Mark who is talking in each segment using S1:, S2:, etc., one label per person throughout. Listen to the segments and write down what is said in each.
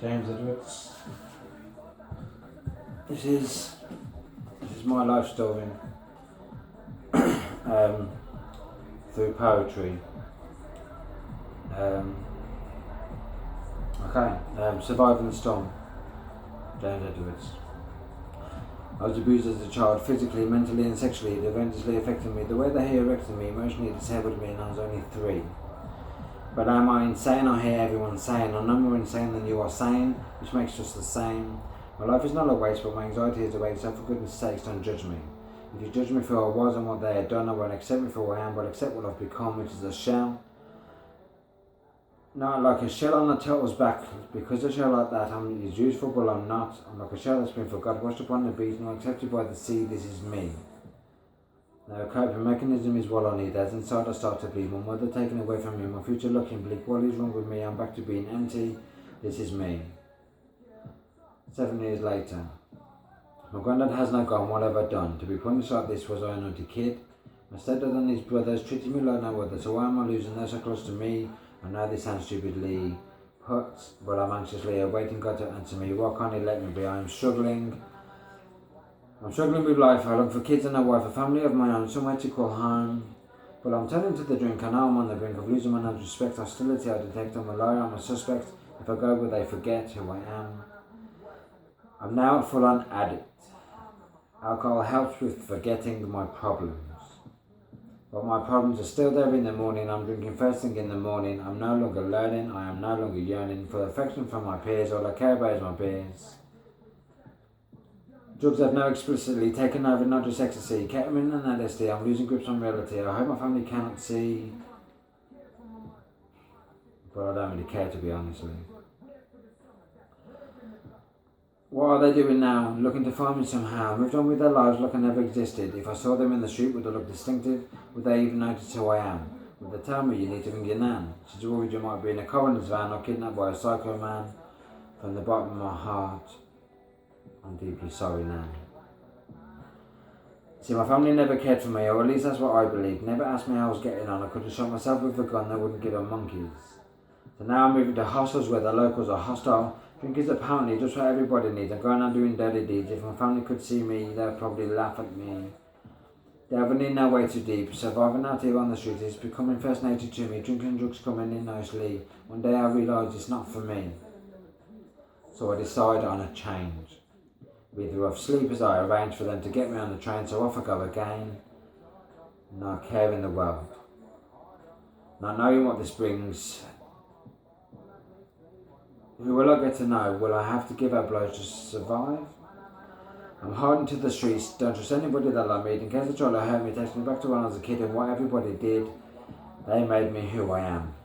S1: James Edwards. This is my life story through poetry. Surviving the storm. James Edwards. I was abused as a child, physically, mentally and sexually. It horrendously affected me. The way that he erected me emotionally disabled me, and I was only 3. But am I insane? I hear everyone saying, I'm no more insane than you are sane, which makes us the same. My life is not a waste, but my anxiety is a waste, so for goodness sakes, don't judge me. If you judge me for who I was and what they had done, I won't accept me for who I am, but accept what I've become, which is a shell. Not like a shell on a turtle's back, because a shell like that is useful, but I'm not. I'm like a shell that's been forgot, washed upon the beach, not accepted by the sea. This is me. Now, a coping mechanism is what I need. As inside I start to bleed, my mother taken away from me, my future looking bleak. What is wrong with me? I'm back to being empty. This is me. 7 years later. My granddad has now gone. What have I done? To be punished like this, was I a naughty kid? My stepdad and his brothers treated me like no other, so why am I losing? They're so close to me. I know this sounds stupidly put, but I'm anxiously awaiting God to answer me. Why can't he let me be? I'm struggling with life. I long for kids and a wife, a family of my own, somewhere to call home. But I'm turning to the drink. I know I'm on the brink of losing my nan's respect, hostility I detect. I'm a liar, I'm a suspect. If I go, will they forget who I am? I'm now a full-on addict. Alcohol helps with forgetting my problems. But my problems are still there in the morning. I'm drinking first thing in the morning. I'm no longer learning. I am no longer yearning for affection from my peers. All I care about is my beers. Drugs have now explicitly taken over, not just ecstasy, ketamine and LSD. I'm losing grips on reality. I hope my family cannot see, but I don't really care, to be honest with you. What are they doing now? Looking to find me somehow. Moved on with their lives like I never existed. If I saw them in the street, would they look distinctive? Would they even notice who I am? Would they tell me you need to ring your nan? She's worried you might be in a coroner's van or kidnapped by a psycho man. From the bottom of my heart, I'm deeply sorry, nan. See, my family never cared for me, or at least that's what I believed. Never asked me how I was getting on. I could have shot myself with a gun, they wouldn't give on monkeys. So now I'm moving to hostels where the locals are hostile. Drink is apparently just what everybody needs. I'm going out doing dirty deeds. If my family could see me, they'd probably laugh at me. Delving in now way too deep. Surviving out here on the streets is becoming first nature to me. Drinking drugs coming in nicely. One day I realise it's not for me. So I decide on a change. With rough sleep as I arrange for them to get me on the train, so off I go again. Not caring the world. Not knowing what this brings. Who will I get to know? Will I have to give up blows to survive? I'm hardened to the streets, don't trust anybody that I meet. In case they try to hurt me, takes me back to when I was a kid and what everybody did. They made me who I am.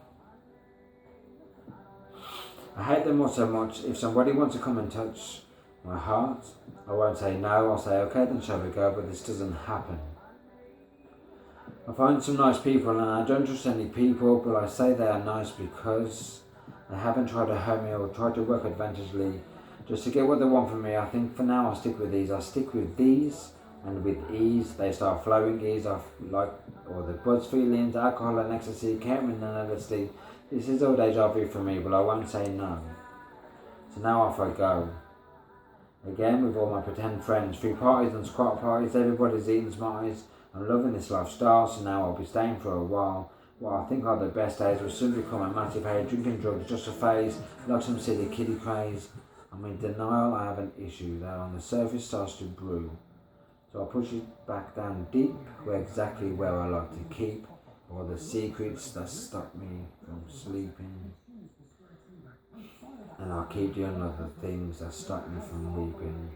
S1: I hate them all so much. If somebody wants to come and touch my heart, I won't say no. I'll say okay, then shall we go, but this doesn't happen. I find some nice people and I don't trust any people, but I say they are nice because they haven't tried to hurt me or tried to work advantageously just to get what they want from me. I think for now I'll stick with these. I'll stick with these, and with ease they start flowing. Ease off like all the buzz feelings, alcohol and ecstasy, ketamine and LSD. This is all deja vu for me, but I won't say no. So now off I go. Again with all my pretend friends, free parties and squat parties, everybody's eating smarties. I'm loving this lifestyle, so now I'll be staying for a while. What I think are the best days will soon become a massive haze. Drinking drugs just a phase, like some silly kiddie craze. I'm in denial, I have an issue that on the surface starts to brew. So I push it back down deep, exactly where I like to keep all the secrets that stop me from sleeping. And I'll keep doing other things that stop me from weeping.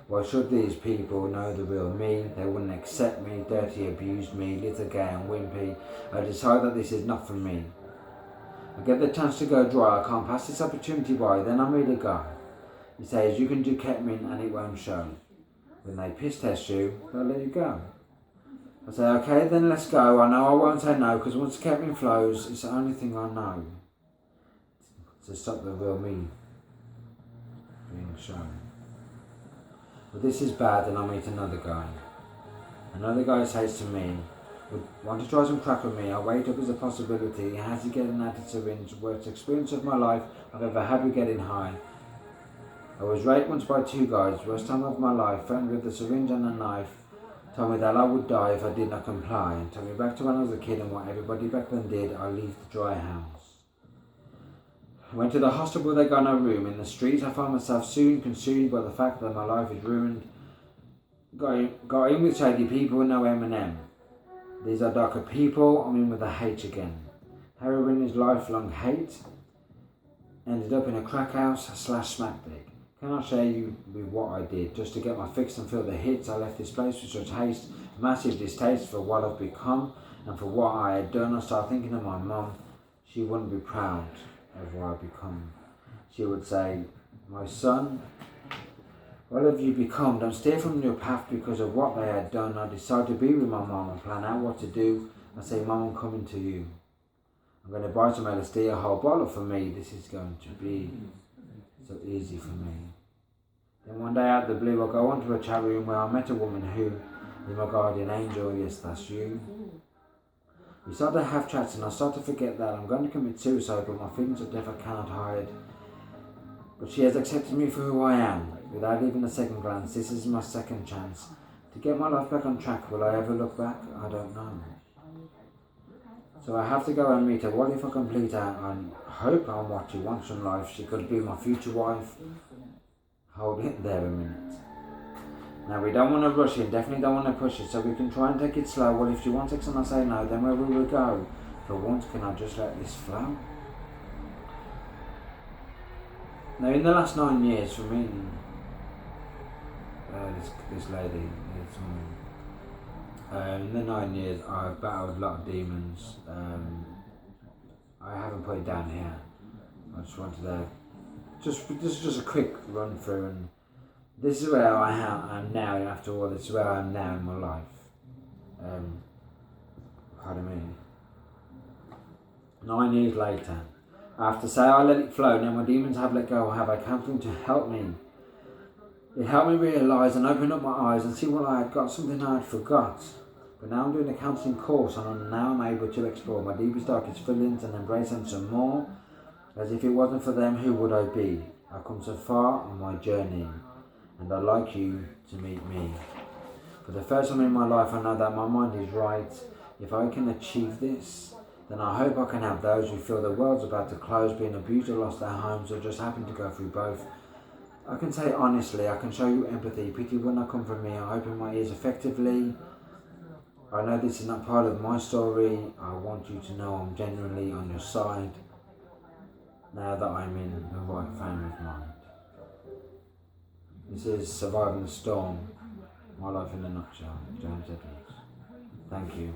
S1: Why should these people know the real me? They wouldn't accept me, dirty, abused me, little gay and wimpy. I decide that this is not for me. I get the chance to go dry, I can't pass this opportunity by, then I'm ready to go. He says you can do ketamine and it won't show. When they piss test you, they'll let you go. I say okay, then let's go. I know I won't say no, because once the ketamine flows, it's the only thing I know to stop the real me being shown. But this is bad, and I meet another guy. Another guy says to me, would want to try some crack with me. I weigh it up as a possibility. Has he getting out of syringe? Worst experience of my life I've ever had with getting high. I was raped once by two guys, worst time of my life, threatened with a syringe and a knife, told me that I would die if I did not comply, took me back to when I was a kid and what everybody back then did, I leave the dry house. I went to the hospital, they got no room. In the streets I found myself soon consumed by the fact that my life is ruined. Got in with shady people with no M&M. These are darker people, I'm in with the hate again. Heroin is lifelong hate. Ended up in a crack house / smack dig. Cannot share you with what I did. Just to get my fix and feel the hits, I left this place with such haste, massive distaste for what I've become and for what I had done. I started thinking of my mum. She wouldn't be proud of what I've become. She would say, my son, what have you become? Don't steer from your path because of what they had done. I decided to be with my mum and plan out what to do. I say, Mum, I'm coming to you. I'm going to buy some LSD, a whole bottle for me. This is going to be so easy for me. Then one day out of the blue, I go onto a chat room where I met a woman who is my guardian angel. Yes, that's you. We start to have chats and I start to forget that I'm going to commit suicide, but my feelings of death I cannot hide. But she has accepted me for who I am, without even a second glance. This is my second chance to get my life back on track. Will I ever look back? I don't know. So I have to go and meet her. What if I complete her and hope on what she wants from life? She could be my future wife. Hold it there a minute. Now we don't want to rush it, definitely don't want to push it, so we can try and take it slow. Well, if she wants sex and I say no, then where will we go? For once, can I just let this flow? Now in the last 9 years for me, this lady, this woman, in the 9 years I've battled a lot of demons. I haven't put it down here. I just wanted to, this is just a quick run through, and this is where I am now. After all, this is where I am now in my life. Pardon me. 9 years later, I have to say I let it flow. Now my demons have let go. Have I counseling to help me? It helped me realise and open up my eyes and see what I had got, something I had forgot. But now I'm doing a counselling course and now I'm able to explore my deepest, darkest feelings and embrace them some more. As if it wasn't for them, who would I be? I've come so far on my journey and I'd like you to meet me. For the first time in my life, I know that my mind is right. If I can achieve this, then I hope I can help those who feel the world's about to close, being abused or lost their homes, or just happen to go through both. I can say honestly, I can show you empathy. Pity will not come from me. I open my ears effectively. I know this is not part of my story. I want you to know I'm genuinely on your side now that I'm in the right frame of mind. This is Surviving the Storm, my life in a nutshell, James Edwards. Thank you.